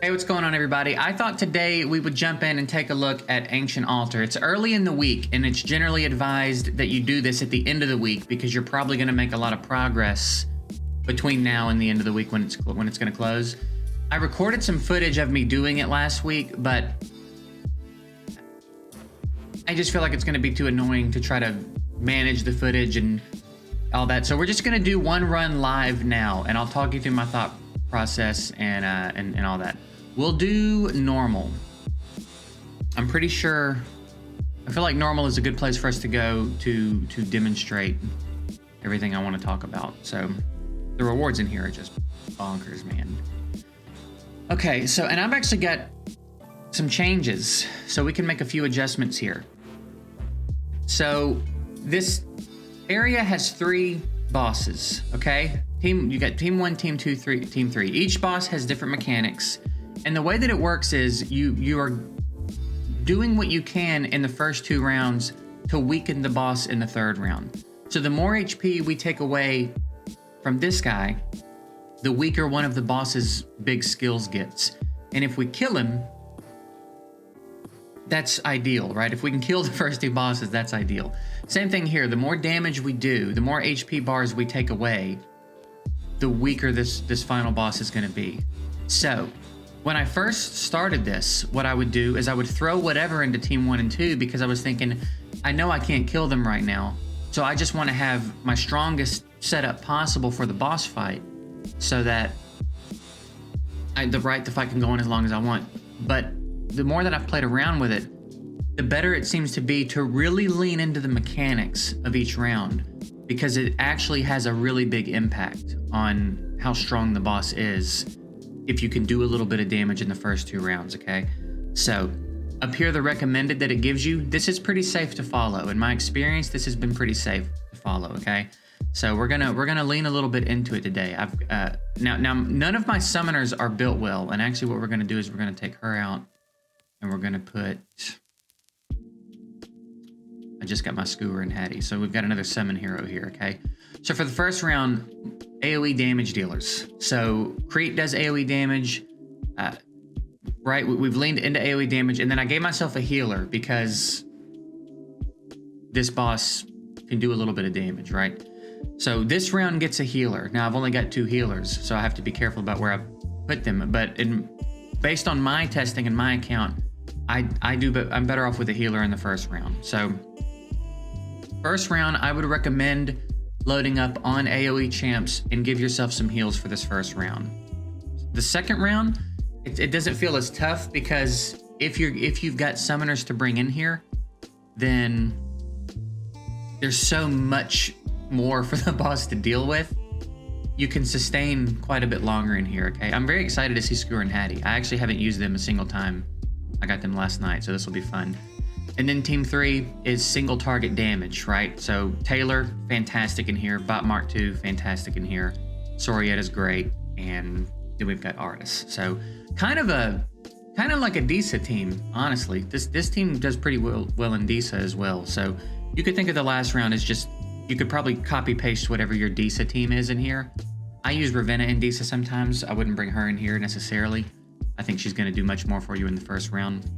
Hey, what's going on, everybody? I thought today we would jump in and take a look at Ancient Altar. It's early in the week, and it's generally advised that you do this at the end of the week because you're probably going to make a lot of progress between now and the end of the week when it's going to close. I recorded some footage of me doing it last week, but I just feel like it's going to be too annoying to try to manage the footage and all that. So we're just going to do one run live now, and I'll talk you through my thought process and all that. We'll do normal. I'm pretty sure, I feel like normal is a good place for us to go to demonstrate everything I want to talk about. So the rewards in here are just bonkers, man. Okay, so, and I've actually got some changes, so we can make a few adjustments here. So this area has 3 bosses, okay? You got team 1, team 2, team 3. Each boss has different mechanics. And the way that it works is you are doing what you can in the first 2 rounds to weaken the boss in the 3rd round. So the more HP we take away from this guy, the weaker one of the boss's big skills gets. And if we kill him, that's ideal, right? If we can kill the first 2 bosses, that's ideal. Same thing here. The more damage we do, the more HP bars we take away, the weaker this final boss is going to be. So when I first started this, what I would do is I would throw whatever into team 1 and 2 because I was thinking, I know I can't kill them right now. So I just want to have my strongest setup possible for the boss fight so that the fight can go on as long as I want. But the more that I've played around with it, the better it seems to be to really lean into the mechanics of each round, because it actually has a really big impact on how strong the boss is if you can do a little bit of damage in the first 2 rounds, okay? So up here, the recommended that it gives you, this is pretty safe to follow. In my experience, this has been pretty safe to follow, okay? So we're gonna lean a little bit into it today. Now none of my summoners are built well, and actually what we're gonna do is we're gonna take her out and we're gonna put, I just got my Skewer and Hattie. So we've got another summon hero here, okay? So for the first round, AoE damage dealers. So Crete does AoE damage, right? We've leaned into AoE damage, and then I gave myself a healer because this boss can do a little bit of damage, right? So this round gets a healer. Now I've only got 2 healers, so I have to be careful about where I put them. But based on my testing and my account, I'm better off with a healer in the first round. So first round, I would recommend loading up on AoE champs and give yourself some heals for this first round. The second round, it doesn't feel as tough because if you've got summoners to bring in here, then there's so much more for the boss to deal with. You can sustain quite a bit longer in here, okay? I'm very excited to see Skewer and Hattie. I actually haven't used them a single time. I got them last night, so this will be fun. And then team 3 is single target damage, right? So Taylor, fantastic in here. Bot Mark 2, fantastic in here. Sorietta's great. And then we've got Artis. So kind of like a Disa team, honestly. This team does pretty well in Disa as well. So you could think of the last round as just, you could probably copy paste whatever your Disa team is in here. I use Ravenna in Disa sometimes. I wouldn't bring her in here necessarily. I think she's going to do much more for you in the first round.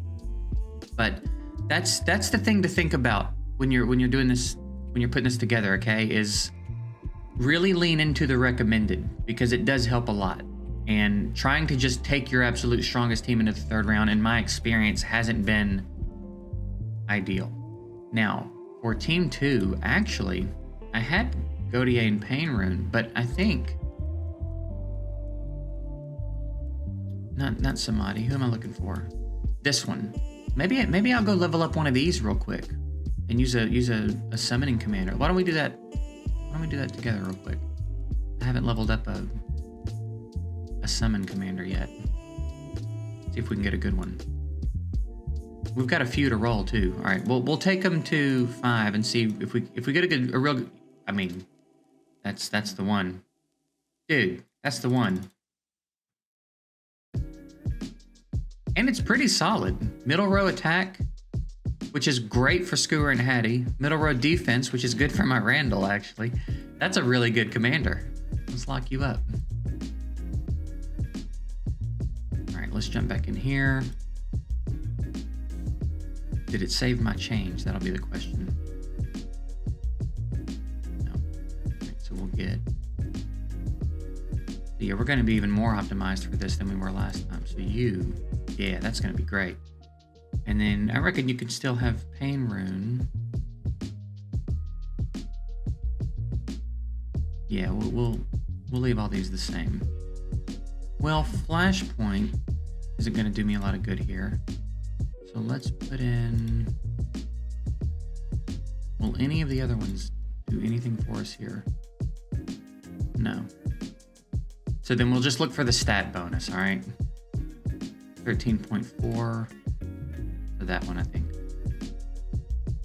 But that's the thing to think about when you're doing this, when you're putting this together, okay? Is really lean into the recommended, because it does help a lot. And trying to just take your absolute strongest team into the 3rd round, in my experience, hasn't been ideal. Now, for team 2, actually, I had Godier and Pain Rune, but I think not Samadhi. Who am I looking for? This one. Maybe I'll go level up one of these real quick and use a summoning commander. Why don't we do that? Why don't we do that together real quick? I haven't leveled up a summon commander yet. See if we can get a good one. We've got a few to roll too. All right, we'll take them to 5 and see if we get a real. I mean, that's the one, dude. That's the one. And it's pretty solid. Middle row attack, which is great for Skewer and Hattie. Middle row defense, which is good for my Randall, actually. That's a really good commander. Let's lock you up. let's jump back in here. Did it save my change? That'll be the question. No. Right, so we'll get... Yeah, we're going to be even more optimized for this than we were last time. So yeah, that's going to be great. And then I reckon you could still have Pain Rune. Yeah, we'll leave all these the same. Well, Flashpoint isn't going to do me a lot of good here. So let's put in... Will any of the other ones do anything for us here? No. So then we'll just look for the stat bonus, all right? 13.4 for that one, I think.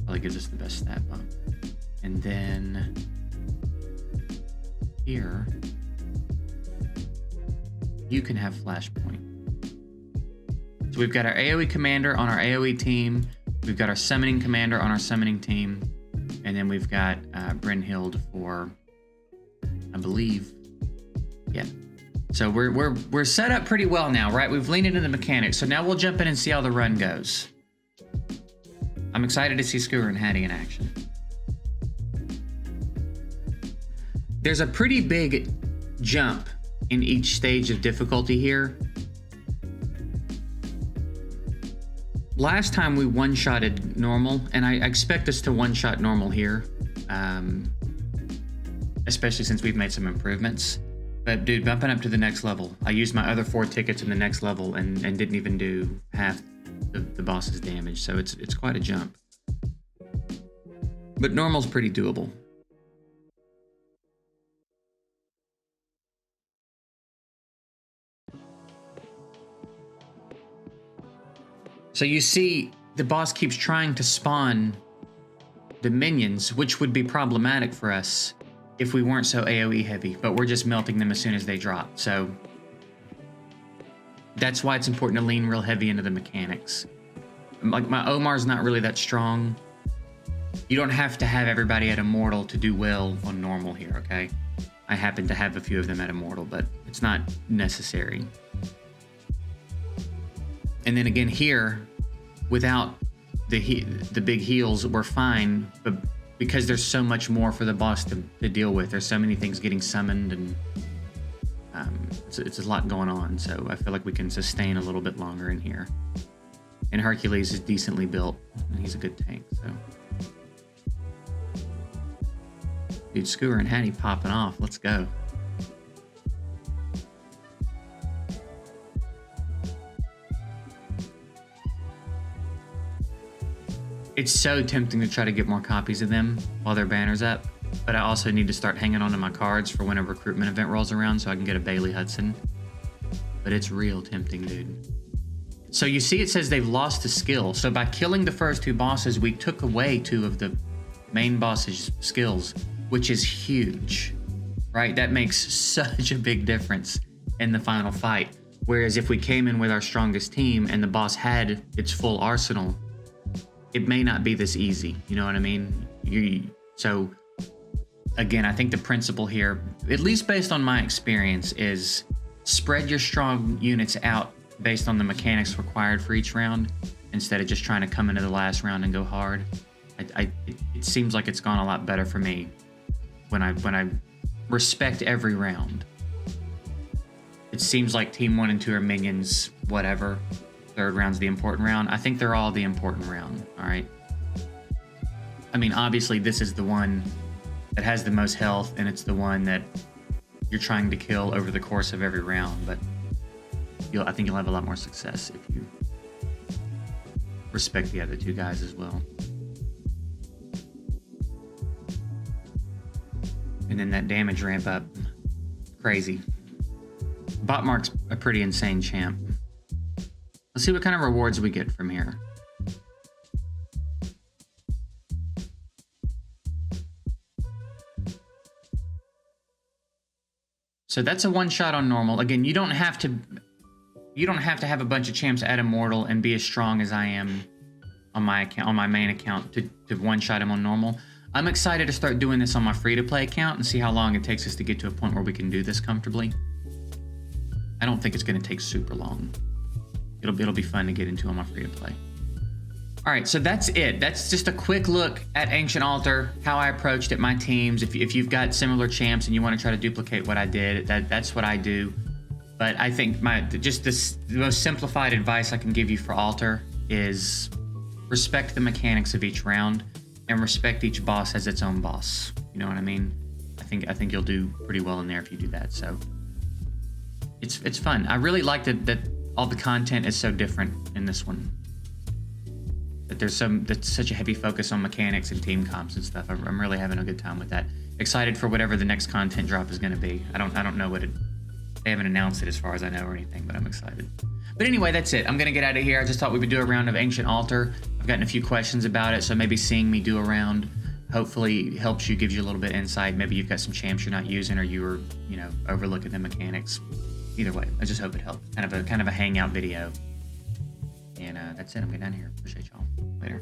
Probably gives us the best stat bump. And then here, you can have Flashpoint. So we've got our AoE commander on our AoE team. We've got our summoning commander on our summoning team. And then we've got Brynhild for, I believe, yeah. So we're set up pretty well now, right? We've leaned into the mechanics. So now we'll jump in and see how the run goes. I'm excited to see Skewer and Hattie in action. There's a pretty big jump in each stage of difficulty here. Last time we one-shotted normal, and I expect us to one-shot normal here, especially since we've made some improvements. But dude, bumping up to the next level. I used my other 4 tickets in the next level and didn't even do half the boss's damage, so it's quite a jump. But normal's pretty doable. So you see, the boss keeps trying to spawn the minions, which would be problematic for us if we weren't so AoE heavy, but we're just melting them as soon as they drop. So that's why it's important to lean real heavy into the mechanics. Like, my Omar's not really that strong. You don't have to have everybody at Immortal to do well on normal here, okay? I happen to have a few of them at Immortal, but it's not necessary. And then again here, without the big heals, we're fine, but because there's so much more for the boss to deal with, there's so many things getting summoned, and it's a lot going on, so I feel like we can sustain a little bit longer in here. And Hercules is decently built, and he's a good tank, so. Dude, Skewer and Hattie popping off, let's go. It's so tempting to try to get more copies of them while their banner's up, but I also need to start hanging on to my cards for when a recruitment event rolls around so I can get a Bailey Hudson. But it's real tempting, dude. So you see it says they've lost a skill. So by killing the first 2 bosses, we took away 2 of the main boss's skills, which is huge, right? That makes such a big difference in the final fight. Whereas if we came in with our strongest team and the boss had its full arsenal, it may not be this easy, you know what I mean? So again, I think the principle here, at least based on my experience, is spread your strong units out based on the mechanics required for each round, instead of just trying to come into the last round and go hard. It seems like it's gone a lot better for me when I respect every round. It seems like team 1 and 2 are minions, whatever. 3rd round's the important round. I think they're all the important round, all right? I mean, obviously, this is the one that has the most health, and it's the one that you're trying to kill over the course of every round, but I think you'll have a lot more success if you respect the other 2 guys as well. And then that damage ramp up, crazy. Botmark's a pretty insane champ. Let's see what kind of rewards we get from here. So that's a one-shot on normal. Again, you don't have to have a bunch of champs at Immortal and be as strong as I am on my account, on my main account, to one-shot him on normal. I'm excited to start doing this on my free-to-play account and see how long it takes us to get to a point where we can do this comfortably. I don't think it's going to take super long. it'll be fun to get into on my free to play. All right, so that's it. That's just a quick look at Ancient Altar, how I approached it, my teams. If you've got similar champs and you want to try to duplicate what I did, that's what I do. But I think the most simplified advice I can give you for Altar is respect the mechanics of each round and respect each boss as its own boss. You know what I mean? I think you'll do pretty well in there if you do that. So it's fun. I really like that all the content is so different in this one. That's such a heavy focus on mechanics and team comps and stuff. I'm really having a good time with that. Excited for whatever the next content drop is going to be. I don't know what they haven't announced it as far as I know or anything, but I'm excited. But anyway, that's it. I'm going to get out of here. I just thought we would do a round of Ancient Altar. I've gotten a few questions about it, so maybe seeing me do a round hopefully helps you, gives you a little bit of insight. Maybe you've got some champs you're not using, or you were, overlooking the mechanics. Either way, I just hope it helped. Kind of a hangout video. And that's it. I'm getting out of here. Appreciate y'all. Later.